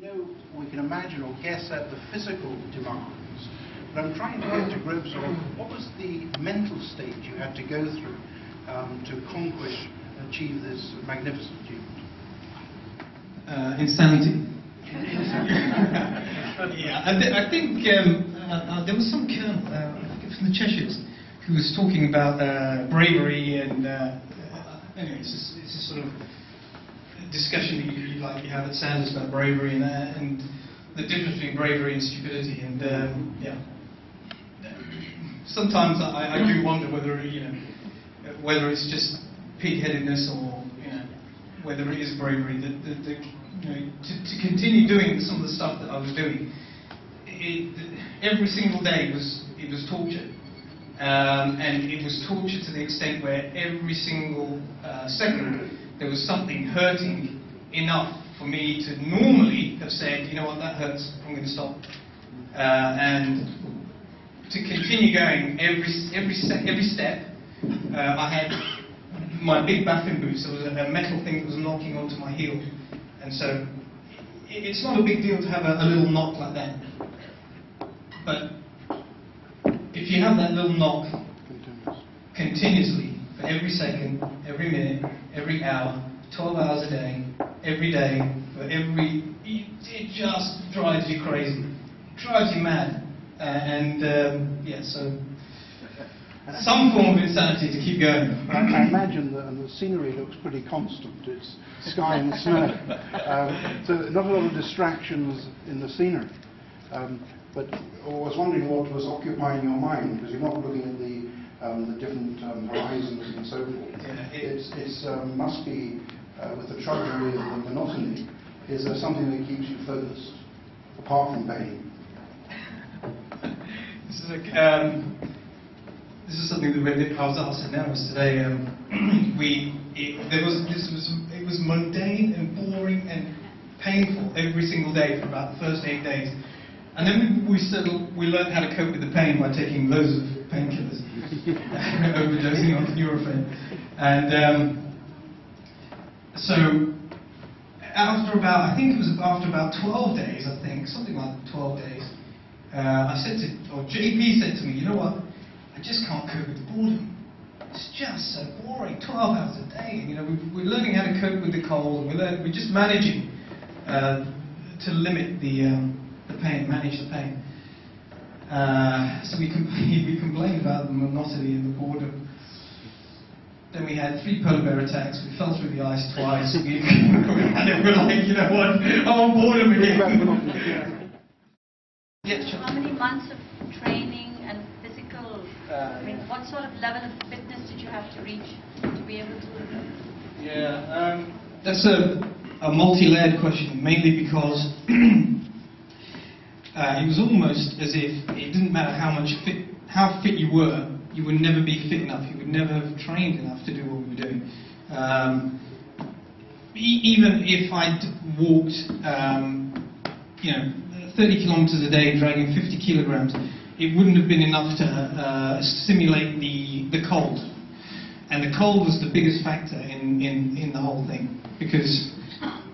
know, we can imagine or guess at the physical demands, but I'm trying to get to grips on what was the mental state you had to go through to conquer and achieve this magnificent achievement. Insanity. Yeah, I think there was some colonel from the Cheshires who was talking about bravery and anyway, it's a sort of discussion that you have at Sanders about bravery and the difference between bravery and stupidity. And yeah, sometimes I do wonder whether whether it's just pig-headedness or whether it is bravery to continue doing some of the stuff that I was doing. Every single day was torture, and it was torture to the extent where every single second there was something hurting enough for me to normally have said, you know what, that hurts, I'm going to stop, and to continue going every step. I had my big bathroom boots. There was a metal thing that was knocking onto my heel, and so it's not a big deal to have a little knock like that. But if you have that little knock continuously for every second, every minute, every hour, 12 hours a day, every day, it just drives you crazy. It drives you mad. Yeah, so some form of insanity to keep going. I imagine that, and the scenery looks pretty constant. It's sky and snow. So not a lot of distractions in the scenery. But I was wondering what was occupying your mind, because you're not looking at the different horizons and so forth. Yeah, it must be, with the drudgery of the monotony, is there something that keeps you focused, apart from pain? This is something that I was asked in Nabs today. It was mundane and boring and painful every single day for about the first 8 days. And then we learned how to cope with the pain by taking loads of painkillers, overdosing on Nurofen. And so after about, I think it was after about 12 days, something like 12 days, JP said to me, you know what, I just can't cope with the boredom. It's just so boring, 12 hours a day. We're learning how to cope with the cold, and we're just managing to limit the pain, manage the pain. So we complained about the monotony and the boredom. Then we had 3 polar bear attacks. We fell through the ice twice. And we're like, you know what? I'm on boredom again. Yeah, sure. How many months of training and physical? What sort of level of fitness did you have to reach to be able to? Yeah, that's a multi-layered question. Mainly because it was almost as if it didn't matter how fit you were, you would never be fit enough. You would never have trained enough to do what we were doing. Even if I'd walked, 30 kilometers a day, dragging 50 kilograms, it wouldn't have been enough to simulate the cold. And the cold was the biggest factor in the whole thing, because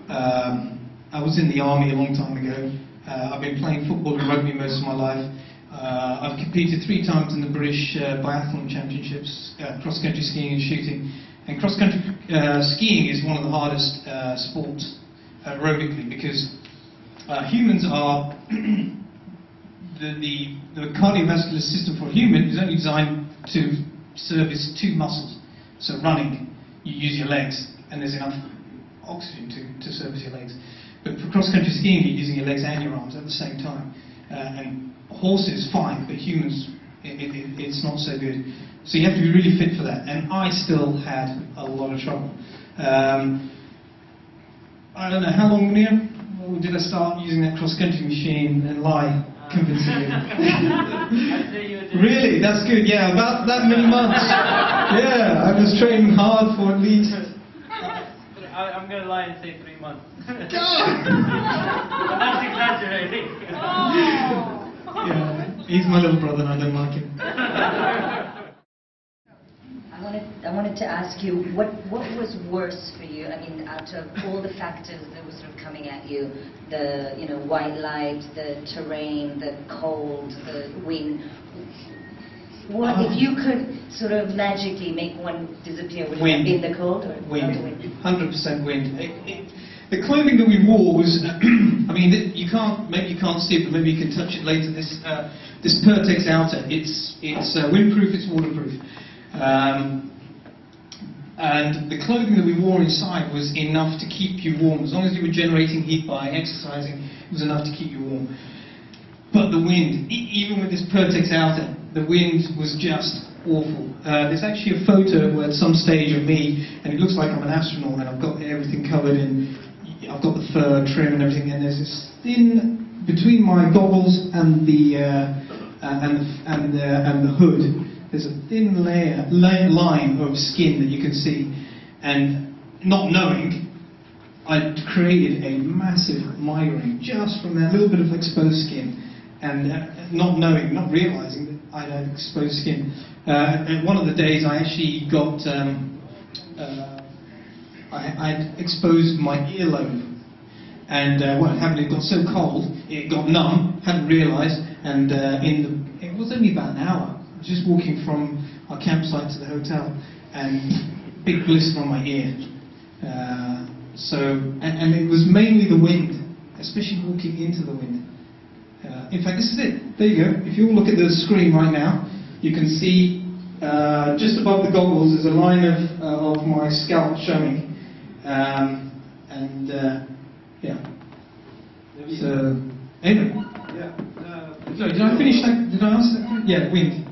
I was in the army a long time ago. I've been playing football and rugby most of my life. I've competed 3 times in the British Biathlon Championships, cross-country skiing and shooting. And cross-country skiing is one of the hardest sports aerobically, because humans are, the cardiovascular system for a human is only designed to service 2 muscles. So running, you use your legs, and there's enough oxygen to service your legs. But for cross-country skiing, you're using your legs and your arms at the same time. And horses, fine, but humans, it's not so good. So you have to be really fit for that. And I still had a lot of trouble. I don't know, how long, Munir? Well, did I start using that cross-country machine and lie convincingly? Really? That's good. Yeah, about that many months. Yeah, I was training hard for at least... I'm going to lie and say 3 months. God! That's exaggerating. Yeah, he's my little brother and I don't like him. I wanted to ask you, what was worse for you? I mean, out of all the factors that were sort of coming at you, the white light, the terrain, the cold, the wind. What if you could sort of magically make one disappear? Would it be the cold or wind? The wind? 100% wind. The clothing that we wore was, I mean, maybe you can't see it, but maybe you can touch it later. This Pertex outer, it's windproof, it's waterproof. And the clothing that we wore inside was enough to keep you warm. As long as you were generating heat by exercising, it was enough to keep you warm. But the wind, even with this Pertex outer, the wind was just awful. There's actually a photo at some stage of me, and it looks like I'm an astronaut, and I've got everything covered in, I've got the fur trim and everything, and there's this thin, between my goggles and the hood, there's a thin line of skin that you can see, and not knowing, I created a massive migraine just from that little bit of exposed skin, and not knowing, not realizing that I had exposed skin. And one of the days I actually got, I'd exposed my earlobe, and what happened, it got so cold, it got numb, hadn't realized, and it was only about an hour. I was just walking from our campsite to the hotel, and big blister on my ear. And it was mainly the wind, especially walking into the wind. In fact, this is it. There you go. If you all look at the screen right now, you can see just above the goggles there's a line of my scalp showing. Yeah. So, anyway. Yeah. Sorry, did I finish that? Did I answer that? Yeah, wind.